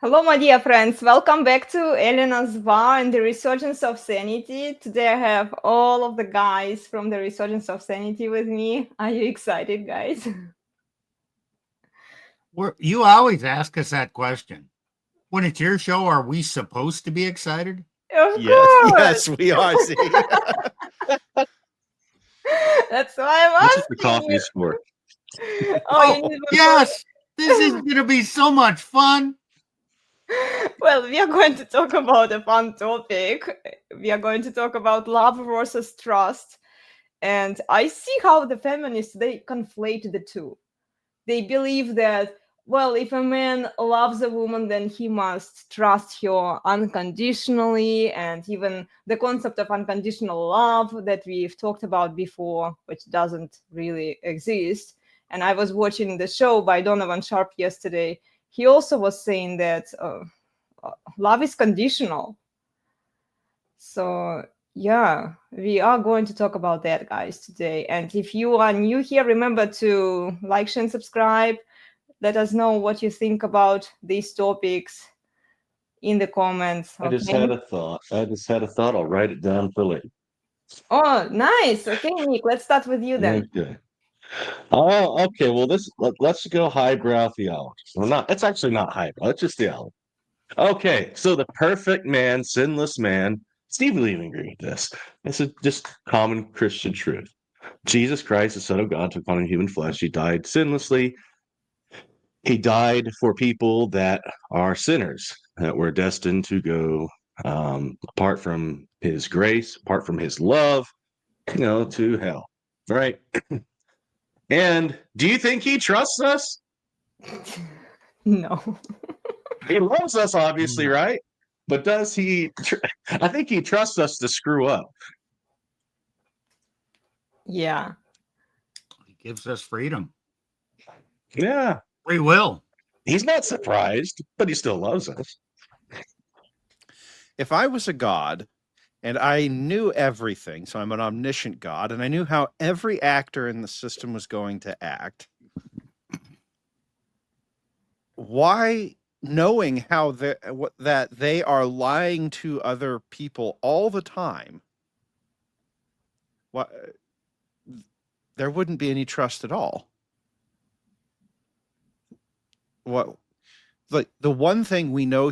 Hello, my dear friends. Welcome back to Elena's Bar and the Resurgence of Sanity. Today I have all of the guys from the Resurgence of Sanity with me. Are you excited, guys? You always ask us that question. When it's your show, are we supposed to be excited? Of Yes, course. yes, we are. See, That's why I'm This is the asking coffee you. score. Oh, you need one for Yes, this is going to be so much fun. Well, we are going to talk about a fun topic. We are going to talk about love versus trust. And I see how the feminists they conflate the two. They believe that, well, if a man loves a woman, then he must trust her unconditionally. And even the concept of unconditional love that we've talked about before, which doesn't really exist. And I was watching the show by Donovan Sharp yesterday. He also was saying that love is conditional. So, yeah, we are going to talk about that, guys, today. And if you are new here, remember to like, share, and subscribe. Let us know what you think about these topics in the comments. I just Okay. had a thought. I'll write it down for later. Oh, nice. Okay, Nick, let's start with you then. Okay. Oh, okay. Well, let's go highbrow theology. Well, not. It's actually not highbrow. It's just theology. Okay. So the perfect man, sinless man. Steve will even agree with this. This is just common Christian truth. Jesus Christ, the Son of God, took on human flesh. He died sinlessly. He died for people that are sinners, that were destined to go apart from his grace, apart from his love, to hell. Right? And do you think he trusts us? No. He loves us, obviously, No. right? But does he? I think he trusts us to screw up. Yeah. He gives us freedom, Yeah. free will. He's not surprised, but he still loves us. if I was a god and I knew everything, so I'm an omniscient god, and I knew how every actor in the system was going to act, why, knowing how that they are lying to other people all the time, why, there wouldn't be any trust at all? What? Like, the one thing we know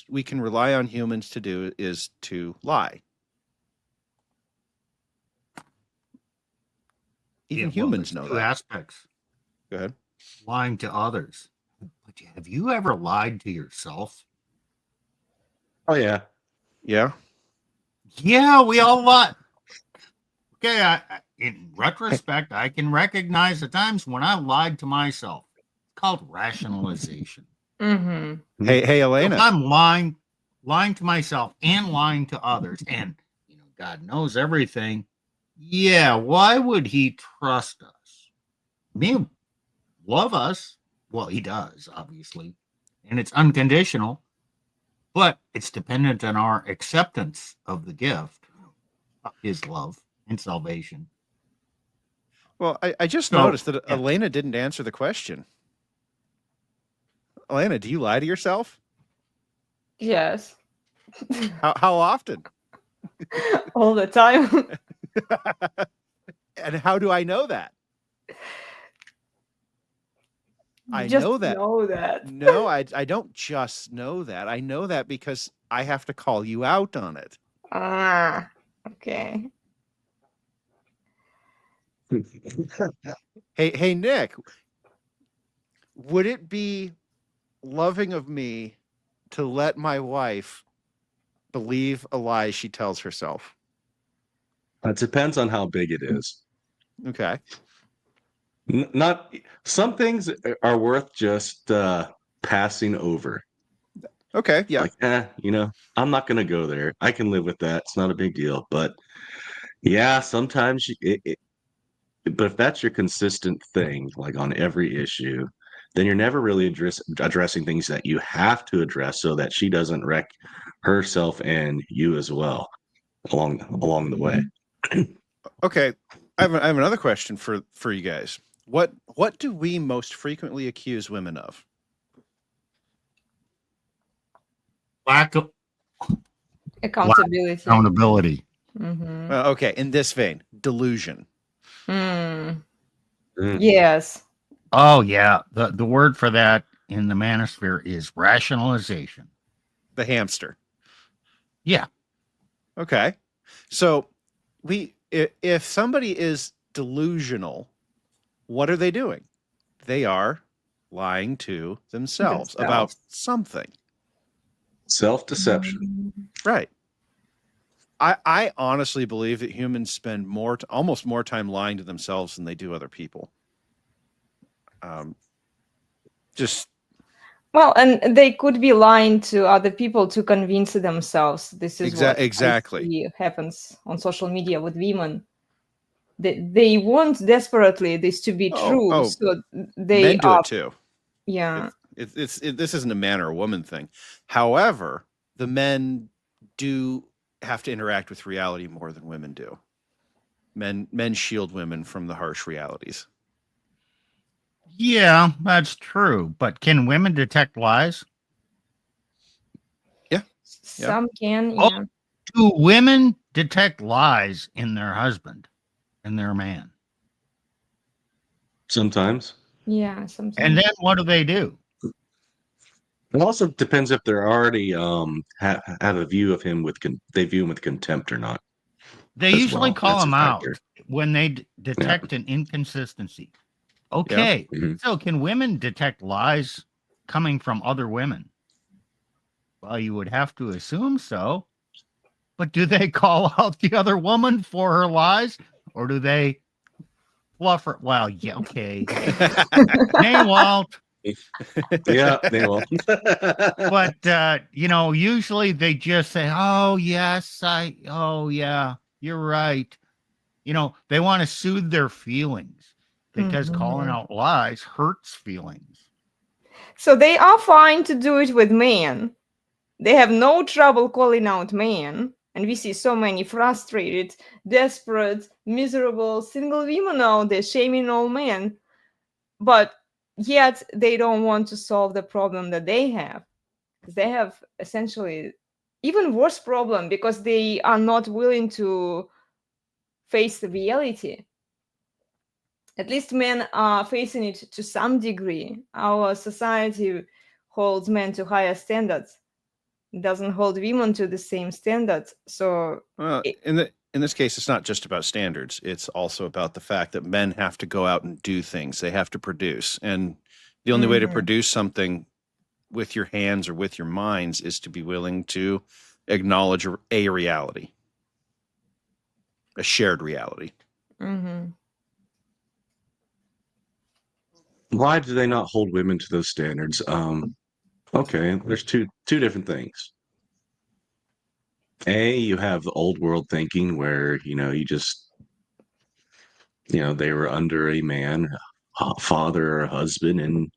we can rely on humans to do is to lie. Even humans know Two that. aspects: Go ahead. lying to others. But have you ever lied to yourself? Oh, yeah. Yeah. Yeah, we all lie. Okay, in retrospect, I can recognize the times when I lied to myself. It's called rationalization. Mm-hmm. Hey, So if Elena. I'm lying to myself and lying to others, and God knows everything. Yeah, why would he trust us? Me love us. Well, he does, obviously, and it's unconditional, but it's dependent on our acceptance of the gift of his love and salvation. Well, I just So, noticed that yeah. Elena didn't answer the question. Elena, do you lie to yourself? Yes. How often? All the time. And how do I know that? I Just know that. know that. No, I don't just know that. I know that because I have to call you out on it. Ah, okay. Hey, Nick, would it be loving of me to let my wife believe a lie she tells herself? It depends on how big it is. Okay. Not some things are worth just passing over. Okay. Yeah. Like, I'm not going to go there. I can live with that. It's not a big deal. But yeah, sometimes but if that's your consistent thing, like on every issue, then you're never really addressing things that you have to address so that she doesn't wreck herself and you as well along the way. Okay. I have another question for you guys. What do we most frequently accuse women of? lack of Accountability. accountability. Mhm. Okay, in this vein, delusion. Mm. Mm. Yes. Oh yeah, the word for that in the manosphere is rationalization. The hamster. Yeah. Okay. So if somebody is delusional, what are they doing? They are lying to themselves about Themselves. something. Self-deception. Mm. Right. I honestly believe that humans spend almost more time lying to themselves than they do other people. Just Well, and they could be lying to other people to convince themselves. This is what I exactly. see happens on social media with women. They want desperately this to be true, so they men do are, it too. yeah. This isn't a man or a woman thing. However, the men do have to interact with reality more than women do. Men shield women from the harsh realities. Yeah, that's true. But can women detect lies? Yeah. Some can, Oh. yeah. Do women detect lies in their husband, in their man? Sometimes. Yeah, sometimes. And then what do they do? It also depends if they're already have a view of him they view him with contempt or not. They as usually well. call That's a him out factor. when they detect an inconsistency. Okay, Mhm. so can women detect lies coming from other women? Well, you would have to assume so. But do they call out the other woman for her lies, or do they fluff her? Well, yeah, okay. Nay, Walt. Yeah, they will. But usually they just say, "Oh yes, oh yeah, you're right." They want to soothe their feelings because calling Mhm. out lies hurts feelings. So they are fine to do it with men. They have no trouble calling out men. And we see so many frustrated, desperate, miserable single women out there shaming all men. But yet they don't want to solve the problem that they have. Because they have essentially even worse problem because they are not willing to face the reality. At least men are facing it to some degree. Our society holds men to higher standards. It doesn't hold women to the same standards. So Well, it, in this case, it's not just about standards. It's also about the fact that men have to go out and do things. They have to produce, and the only way to Mhm. produce something with your hands or with your minds is to be willing to acknowledge a reality, a shared reality. Mhm. Why do they not hold women to those standards? Okay, there's two different things. You have the old world thinking where you just they were under a man, a father or a husband, and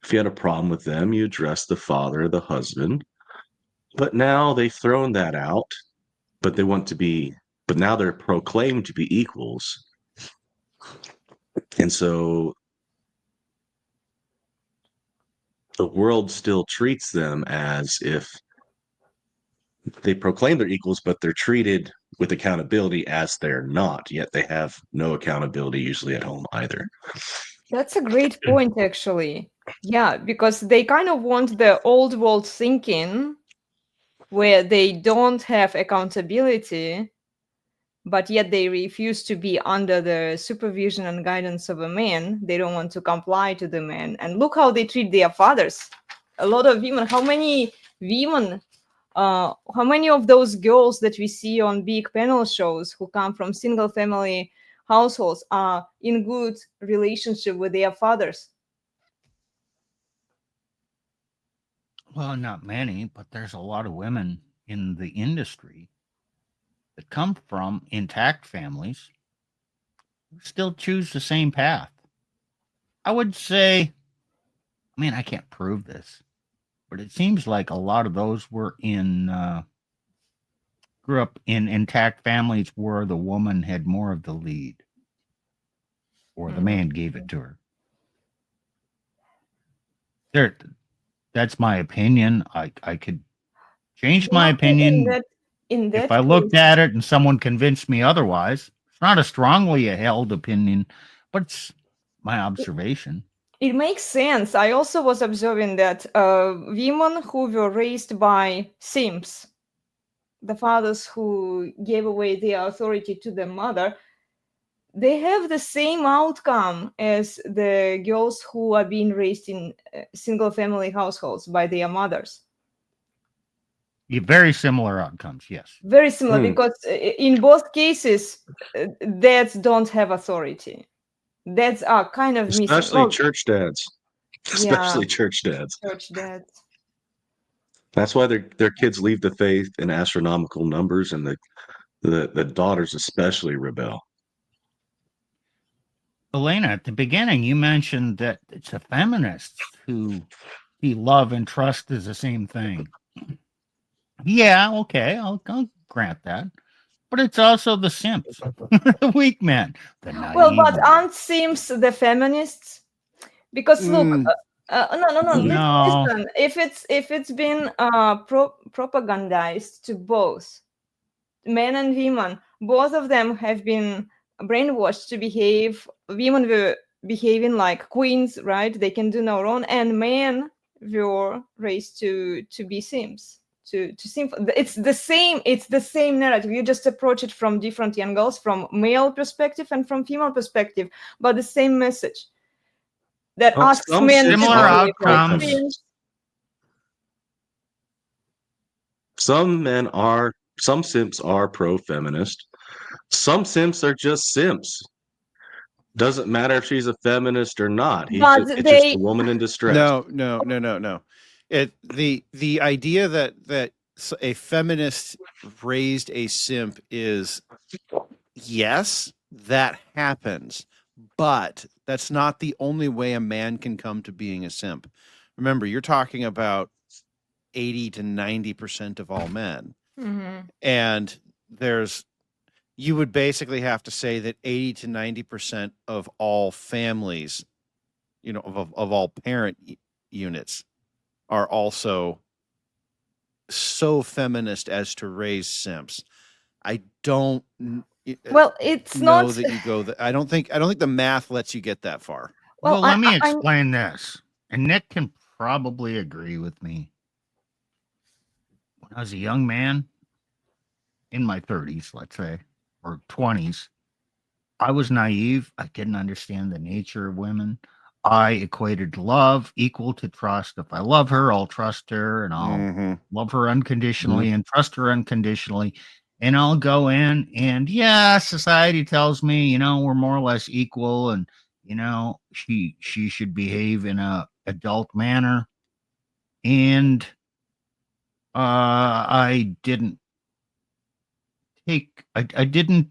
if you had a problem with them, you address the father or the husband. But now they've thrown that out, but but now they're proclaimed to be equals. And so the world still treats them as if they proclaim they're equals, but they're treated with accountability as they're not, yet they have no accountability usually at home either. That's a great point, actually. Yeah, because they kind of want the old world thinking where they don't have accountability, but yet they refuse to be under the supervision and guidance of a man. They don't want to comply to the man. And look how they treat their fathers. A lot of women, how many of those girls that we see on big panel shows who come from single family households are in good relationship with their fathers? Well, not many, but there's a lot of women in the industry that come from intact families who still choose the same path. I would say, I can't prove this, but it seems like a lot of those grew up in intact families where the woman had more of the lead or the man gave it to her. There, that's my opinion. I could Changed my Not opinion in that if I looked case, at it and someone convinced me otherwise. It's not a strongly held opinion, but it's my observation. it makes sense. I also was observing that women who were raised by simps, the fathers who gave away their authority to the mother, they have the same outcome as the girls who are being raised in single family households by their mothers. Very similar outcomes, yes. Very similar, Hmm. because in both cases, dads don't have authority. Dads are kind of missing. Especially Well, church dads. yeah, Especially church dads. church dads. That's why their kids leave the faith in astronomical numbers, and the daughters especially rebel. Elena, at the beginning, you mentioned that it's the feminists who see love and trust as the same thing. Yeah, okay, I'll grant that. But it's also the simps, the weak men, the naive. Well, but ones. aren't Sims the feminists? Because look, no. No. Listen. If it's been propagandized to both men and women, both of them have been brainwashed to behave. Women were behaving like queens, right? They can do no wrong, and men were raised to be Sims. To sim. It's the same narrative. You just approach it from different angles, from male perspective and from female perspective, but the same message that Well, asks some men to Sims Similar behave like outcomes. Sims. Some simps are pro-feminist. Some simps are just simps. Doesn't matter if she's a feminist or not. But It's they just a woman in distress. No. The idea that a feminist raised a simp is, yes, that happens, but that's not the only way a man can come to being a simp. Remember, you're talking about 80 to 90% of all men. Mhm. And you would basically have to say that 80 to 90% of all families, of all parent units are also so feminist as to raise simps. I don't Well, it's know not. that you go that. I don't think the math lets you get that far. Well, Well, let me I'm explain this. And Nick can probably agree with me. When I was a young man, in my 30s, let's say, or 20s, I was naive. I didn't understand the nature of women. I equated love equal to trust. If I love her, I'll trust her and I'll love her unconditionally and trust her unconditionally. And I'll go in and yeah, society tells me, we're more or less equal and she should behave in a adult manner. And I didn't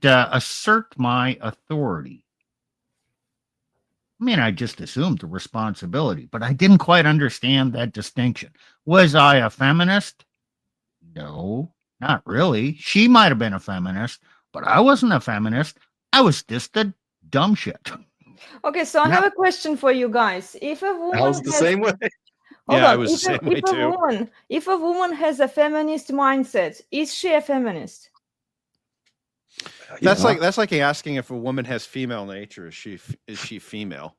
assert my authority. I mean, I just assumed the responsibility, but I didn't quite understand that distinction. Was I a feminist? No, not really. She might have been a feminist, but I wasn't a feminist. I was just a dumb shit. okay. So I have a question for you guys. If a I woman was the same way. hold Yeah, I on, was the same way too. If a woman has a feminist mindset, is she a feminist? That's like asking if a woman has female nature. Is she female?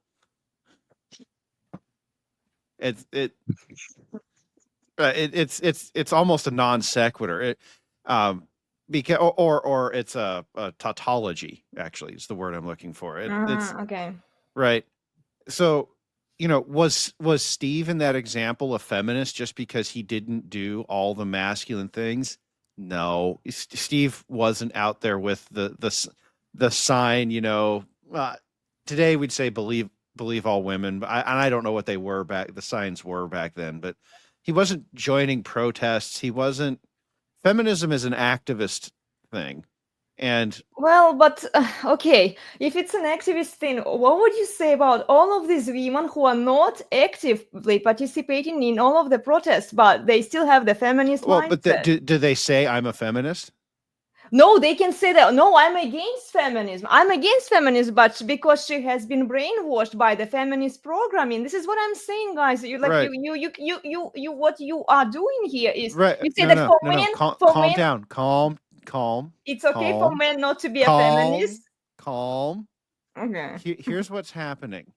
It's almost a non sequitur. Because or it's a tautology. Actually, is the word I'm looking for. It's Okay. right. So was Steve in that example a feminist just because he didn't do all the masculine things? No, Steve wasn't out there with the sign. Today we'd say believe all women, but I don't know what they were the signs were back then. But he wasn't joining protests. He wasn't. Feminism is an activist thing, and Well, but okay, if it's an activist thing, what would you say about all of these women who are not actively participating in all of the protests, but they still have the feminist mindset? But do they say I'm a feminist? No, they can say that. No, I'm against feminism. I'm against feminism, but because she has been brainwashed by the feminist programming. This is what I'm saying, guys. You like Right. you. What you are doing here is Right. you say No, that no, for no, no. men, Calm men, down. Calm. it's okay for Calm. men not to be a feminist. Calm. Okay. Here's what's happening.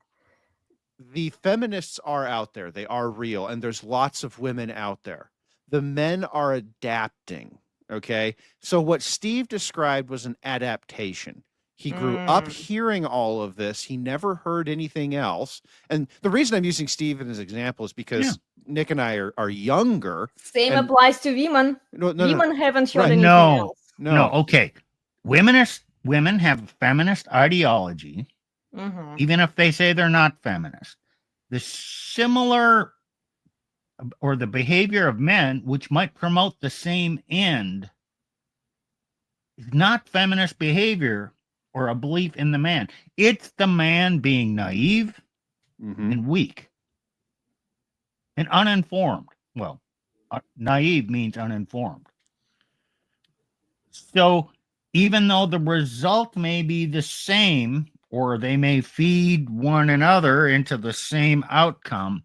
The feminists are out there. They are real, and there's lots of women out there. The men are adapting. Okay. So what Steve described was an adaptation. He grew up hearing all of this. He never heard anything else. And the reason I'm using Steve as an example is because Nick and I are younger. Same and- applies to women. No, Women haven't heard Right. anything No, else. no. Okay, women have feminist ideology, Mhm. even if they say they're not feminist. The similar or the behavior of men, which might promote the same end, is not feminist behavior or a belief in the man. It's the man being naive Mhm. and weak and uninformed. Well, naive means uninformed. So even though the result may be the same, or they may feed one another into the same outcome,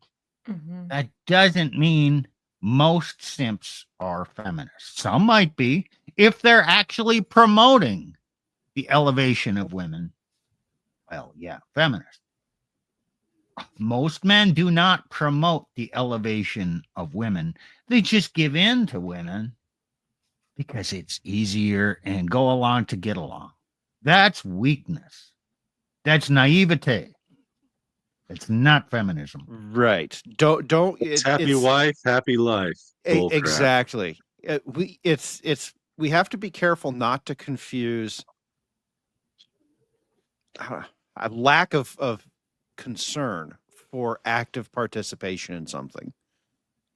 Mhm. that doesn't mean most simps are feminists. Some might be if they're actually promoting the elevation of women. Well, yeah, feminist. Most men do not promote the elevation of women. They just give in to women because it's easier and go along to get along. That's weakness. That's naivete. It's not feminism. Right. Don't. It's happy wife, happy life. Bull crap. Exactly. We have to be careful not to confuse a lack of concern for active participation in something.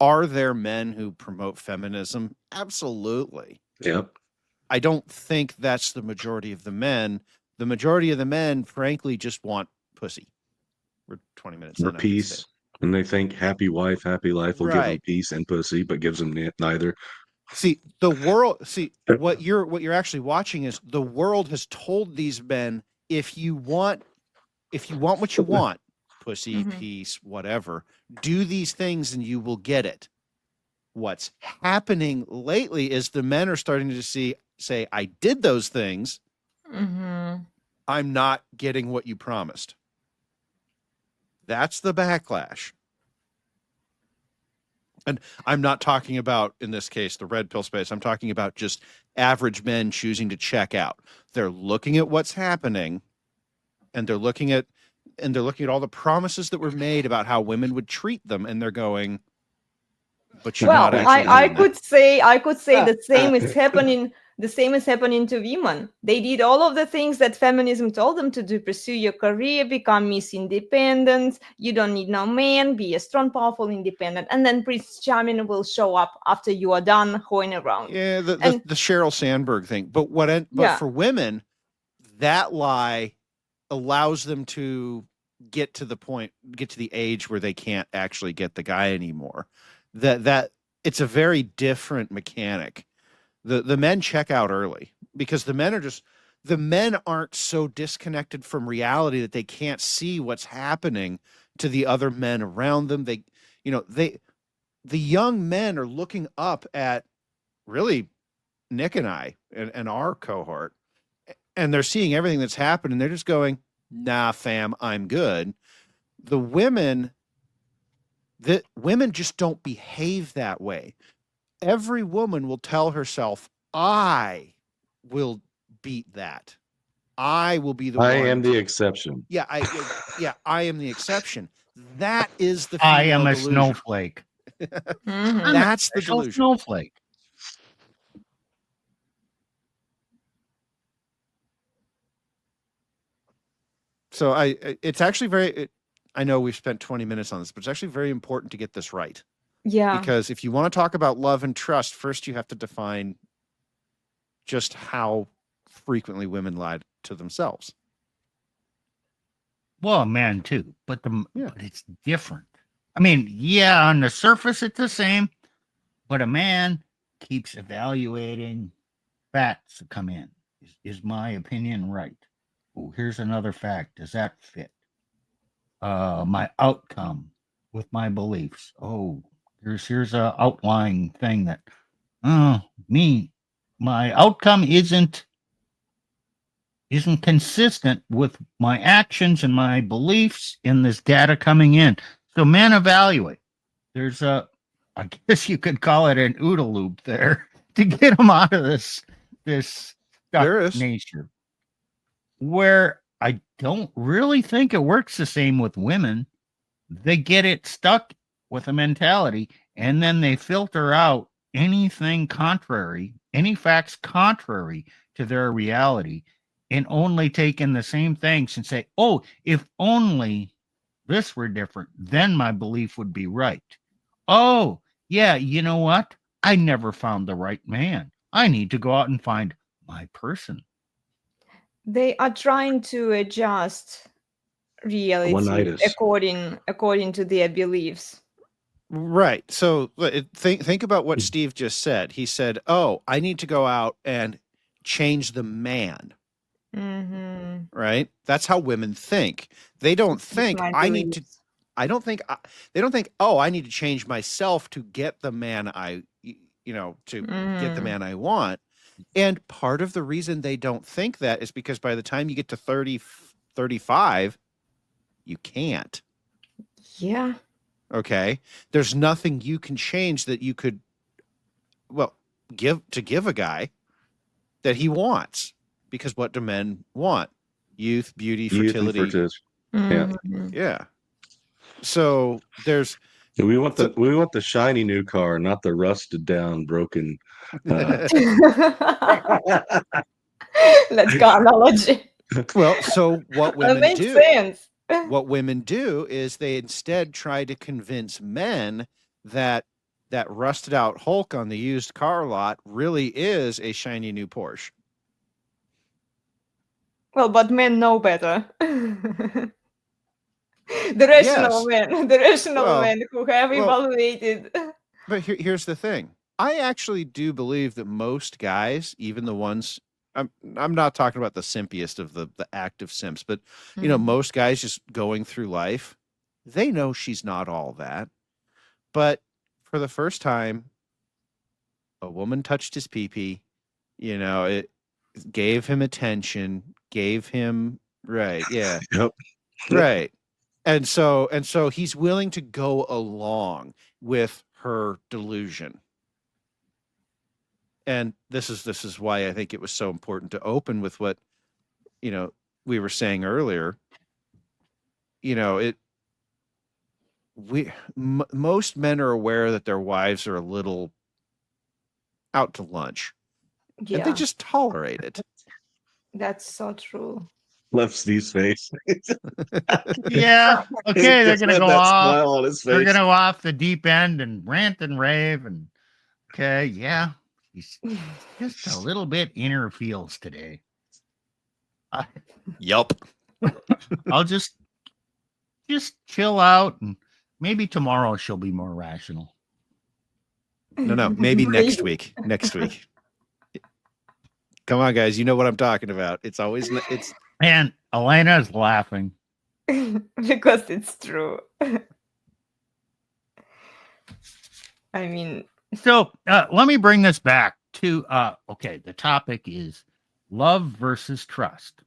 Are there men who promote feminism? Absolutely. Yep. I don't think that's the majority of the men. The majority of the men, frankly, just want pussy. We're 20 minutes Or in. peace. And they think happy wife, happy life will give them Right. peace and pussy, but gives them neither. See, the world, what you're actually watching is the world has told these men, if you want what you want, pussy, Mhm. peace, whatever, do these things and you will get it. What's happening lately is the men are starting to say, I did those things. Mhm. I'm not getting what you promised. That's the backlash. And I'm not talking about, in this case, the red pill space. I'm talking about just average men choosing to check out. They're looking at what's happening, and they're looking at all the promises that were made about how women would treat them, and they're going, but you're Well, not actually I doing that. I could say the same is happening. The same is happening to women. They did all of the things that feminism told them to do: pursue your career, become Miss Independent. You don't need no man. Be a strong, powerful, independent. And then Prince Charming will show up after you are done hoeing around. Yeah, the And Sheryl Sandberg thing. But but Yeah. for women, that lie allows them to get to the age where they can't actually get the guy anymore. That it's a very different mechanic. The men check out early because the men aren't so disconnected from reality that they can't see what's happening to the other men around them. The young men are looking up at really Nick and I and our cohort, and they're seeing everything that's happened, and they're just going, nah, fam, I'm good. The women just don't behave that way. Every woman will tell herself, I will beat that. I will be the one. I am the exception. Yeah, I am the exception. That is the I am female a delusion. snowflake. Mhm. That's the Special delusion. snowflake. So it's actually I know we've spent 20 minutes on this, but it's actually very important to get this right. Yeah. Because if you want to talk about love and trust, first you have to define just how frequently women lie to themselves. Well, men too, but Yeah. but it's different. I mean, yeah, on the surface it's the same, but a man keeps evaluating facts that come in. Is my opinion right? Oh, here's another fact. Does that fit? My outcome with my beliefs. Oh, here's a outlying thing that my outcome isn't consistent with my actions and my beliefs in this data coming in. So men evaluate. There's I guess you could call it an OODA loop there to get them out of this There stuck is. nature, where I don't really think it works the same with women. They get it stuck with a mentality, and then they filter out anything contrary, any facts contrary to their reality, and only take in the same things and say, oh, if only this were different, then my belief would be right. Oh, yeah, you know what? I never found the right man. I need to go out and find my person. They are trying to adjust reality One-itis. according to their beliefs. Right. So think about what Steve just said. He said, "Oh, I need to go out and change the man." Mm-hmm. Right? That's how women think. They don't think I need to. I don't think they don't think. Oh, I need to change myself to get the man get the man I want. And part of the reason they don't think that is because by the time you get to 30, 35, you can't. Yeah. Okay. There's nothing you can change that you could, give a guy that he wants. Because what do men want? Youth, beauty, fertility. Mhm. Yeah. So there's. We want the shiny new car, not the rusted down, broken. Let's go analogy. Well, so what That women makes do? sense. What women do is they instead try to convince men that that rusted out Hulk on the used car lot really is a shiny new Porsche. Well, but men know better. The rational men who have evaluated. But here's the thing. I actually do believe that most guys, even the ones I'm not talking about the simpiest of the active simps, but most guys just going through life, they know she's not all that. But for the first time, a woman touched his pee-pee, it gave him attention, gave him right, yeah. Yep. Right. And so he's willing to go along with her delusion. And this is why I think it was so important to open with what we were saying earlier. Most men are aware that their wives are a little out to lunch, Yeah, and they just tolerate it. that's so true. Left Steve's face. Yeah. Okay, they're gonna go that off. smile on his face. They're gonna go off the deep end and rant and rave and okay, yeah. He's just a little bit inner feels today. Yup. I'll just chill out and maybe tomorrow she'll be more rational. No, maybe next week. Next week. Come on, guys. You know what I'm talking about. It's And Elena is laughing. Because it's true. I mean, so let me bring this back to the topic is love versus trust.